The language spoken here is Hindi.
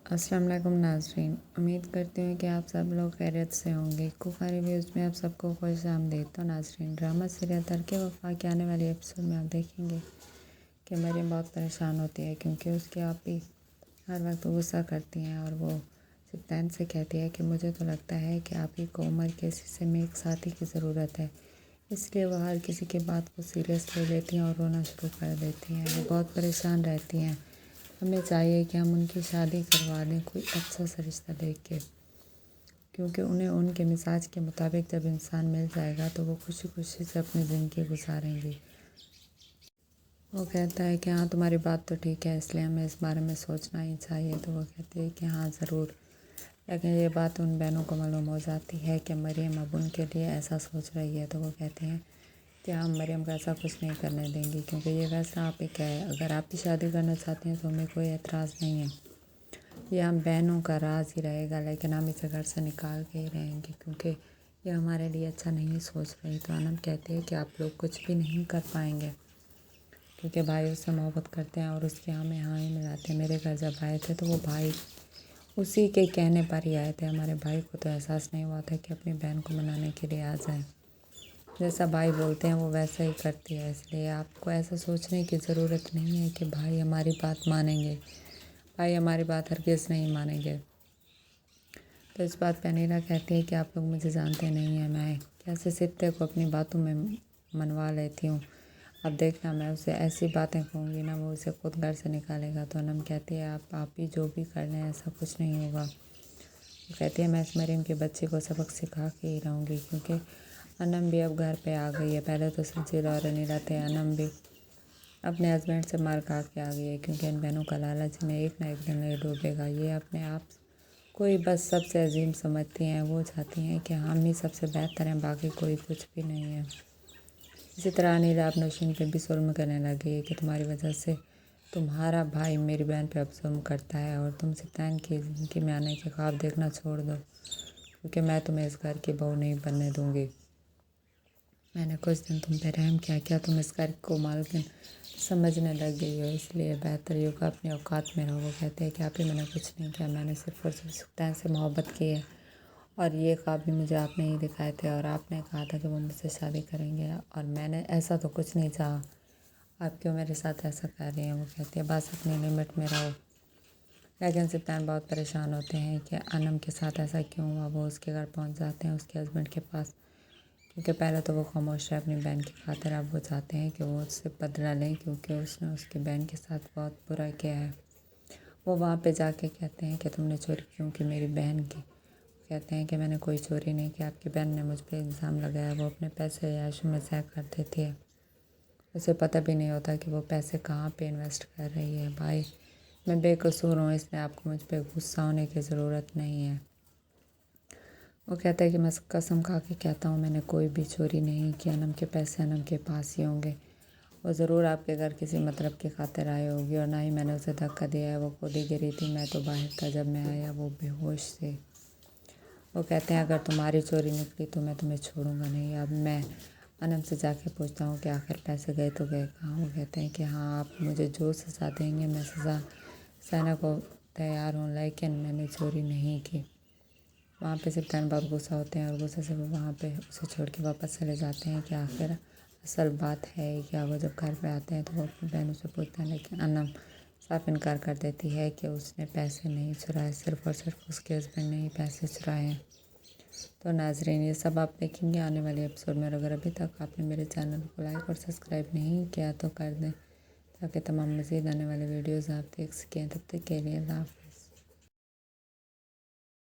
अस्सलाम वालेकुम नाज़रीन, उम्मीद करती हूँ कि आप सब लोग खैरियत से होंगे। कुफा रिव्यूज़ में आप सबको खुशामदीद। तो नाज़रीन, ड्रामा सीरियल तरके वफ़ा के आने वाले एपिसोड में आप देखेंगे कि मरियम बहुत परेशान होती है क्योंकि उसकी आपी हर वक्त गुस्सा करती हैं और वो सिप्तान से कहती है कि मुझे तो लगता है कि आप ही को उम्र के हिस्से में एक साथी की ज़रूरत है, इसलिए वह हर किसी की बात को सीरियस ले लेती हैं और रोना शुरू कर देती हैं। वो बहुत परेशान रहती हैं। हमें चाहिए कि हम उनकी शादी करवा दें कोई अच्छा सा रिश्ता देख के, क्योंकि उन्हें उनके मिजाज के मुताबिक जब इंसान मिल जाएगा तो वो खुशी खुशी से अपनी ज़िंदगी गुजारेंगी। वो कहता है कि हाँ, तुम्हारी बात तो ठीक है, इसलिए हमें इस बारे में सोचना ही चाहिए। तो वो कहती है कि हाँ ज़रूर, लेकिन ये बात उन बहनों को मालूम हो जाती है कि मरियम अब उनके लिए ऐसा सोच रही है। तो वो कहते हैं कि हम मरियम को ऐसा कुछ नहीं करने देंगे, क्योंकि ये फैसला आप ही का है। अगर आप ही शादी करना चाहते हैं तो हमें कोई एतराज़ नहीं है, ये हम बहनों का राज ही रहेगा, लेकिन हम इसे घर से निकाल के ही रहेंगे क्योंकि ये हमारे लिए अच्छा नहीं सोच रही। तो अनम कहते हैं कि आप लोग कुछ भी नहीं कर पाएंगे क्योंकि भाई उससे मोहब्बत करते हैं और उसके हाँ में हाँ ही मिलाते हैं। मेरे घर जब आए थे तो वो भाई उसी के कहने पर ही आए थे। हमारे भाई को तो एहसास नहीं हुआ था कि अपनी बहन को मनाने के लिए आ जाए। जैसा भाई बोलते हैं वो वैसा ही करती है, इसलिए आपको ऐसा सोचने की ज़रूरत नहीं है कि भाई हमारी बात मानेंगे। भाई हमारी बात हरगिज़ नहीं मानेंगे। तो इस बात पे अनीला कहती है कि आप लोग मुझे जानते नहीं हैं, मैं कैसे सित्ते को अपनी बातों में मनवा लेती हूँ। अब देखना, मैं उसे ऐसी बातें कहूँगी ना वो उसे खुद घर से निकालेगा। तो अनम कहती है आप ही जो भी कर लें ऐसा कुछ नहीं होगा। वो कहती है मैं इस मरीम के बच्चे को सबक सिखा के ही रहूँगी, क्योंकि अनम भी अब घर पे आ गई है। पहले तो सजीला और अनीला थे, अनम भी अपने हस्बैंड से मार खा के आ गई है क्योंकि इन बहनों का लालच इन्हें एक ना एक दिन नहीं डूबेगा। ये अपने आप को ही बस सबसे अजीम समझती हैं। वो चाहती हैं कि हम ही सबसे बेहतर हैं, बाकी कोई कुछ भी नहीं है। इसी तरह अनीला अब नौशीन पे भी जुल्म करने लगी है कि तुम्हारी वजह से तुम्हारा भाई मेरी बहन पे अब जुल्म करता है और तुम सिप्तान की ज़िंदगी में आने के ख्वाब देखना छोड़ दो, क्योंकि मैं तुम्हें इस घर की बहू नहीं बनने दूँगी। मैंने कुछ दिन तुम पे रहम किया, क्या तुम इस घर को मालकिन समझने लग गई हो? इसलिए बेहतर ये होगा अपने औकात में रहो। वो कहते हैं कि आप ही, मैंने कुछ नहीं किया, मैंने सिर्फ और सिर्फ सिप्तान से मोहब्बत की है और ये ख्वाब भी मुझे आपने ही दिखाए थे और आपने कहा था कि वो मुझसे शादी करेंगे और मैंने ऐसा तो कुछ नहीं चाहा। आप क्यों मेरे साथ ऐसा कर रही हैं? वो कहती है बस अपनी लिमिट में रहो। लेकिन सिप्तान बहुत परेशान होते हैं कि अनम के साथ ऐसा क्यों हुआ। वो उसके घर पहुंच जाते हैं, उसके हस्बैंड के पास, क्योंकि पहले तो वो खामोश है अपनी बहन की खातिर। अब वो चाहते हैं कि वो उससे बदला लें क्योंकि उसने उसकी बहन के साथ बहुत बुरा किया है। वो वहाँ पे जाके कहते हैं कि तुमने चोरी क्यों की मेरी बहन की? कहते हैं कि मैंने कोई चोरी नहीं की, आपकी बहन ने मुझ पर इल्ज़ाम लगाया। वो अपने पैसे ऐशो में ज़ाया कर देती है, उसे पता भी नहीं होता कि वो पैसे कहाँ पे इन्वेस्ट कर रही है। भाई मैं बेकसूर हूँ, इसलिए आपको मुझ पर गुस्सा होने की ज़रूरत नहीं है। वो कहता है कि मैं कसम खा के कहता हूँ मैंने कोई भी चोरी नहीं की, अनम के पैसे अनम के पास ही होंगे। वो ज़रूर आपके घर किसी मतलब की खातिर आई होगी और ना ही मैंने उसे धक्का दिया है, वो खुद ही गिरी थी, मैं तो बाहर था जब मैं आया, वो बेहोश थे। वो कहते हैं अगर तुम्हारी चोरी निकली तो मैं तुम्हें छोड़ूंगा नहीं। अब मैं अनम से जाके पूछता हूँ कि आखिर पैसे गए तो गए कहाँ? वो कहते हैं कि हाँ, आप मुझे जो सज़ा देंगे मैं सज़ा सहने को तैयार हूँ, लेकिन मैंने चोरी नहीं की। वहाँ पे सिप्तान बहुत गुस्सा होते हैं और गुस्से से वो वहाँ पे उसे छोड़ के वापस चले जाते हैं कि आखिर असल बात है क्या। वो जब घर पे आते हैं तो वो अपनी बहनों से पूछते हैं, लेकिन अनम साफ इनकार कर देती है कि उसने पैसे नहीं चुराए, सिर्फ़ और सिर्फ उसके हस्बैंड ने ही पैसे चुराए हैं। तो नाजरीन, ये सब आप देखेंगे आने वाले एपिसोड में। और अगर अभी तक आपने मेरे चैनल को लाइक और सब्सक्राइब नहीं किया तो कर दें, ताकि तमाम मज़ीद आने वाले वीडियोज़ आप देख सकें। तब तक के लिए अल्लाह हाफ़िज़।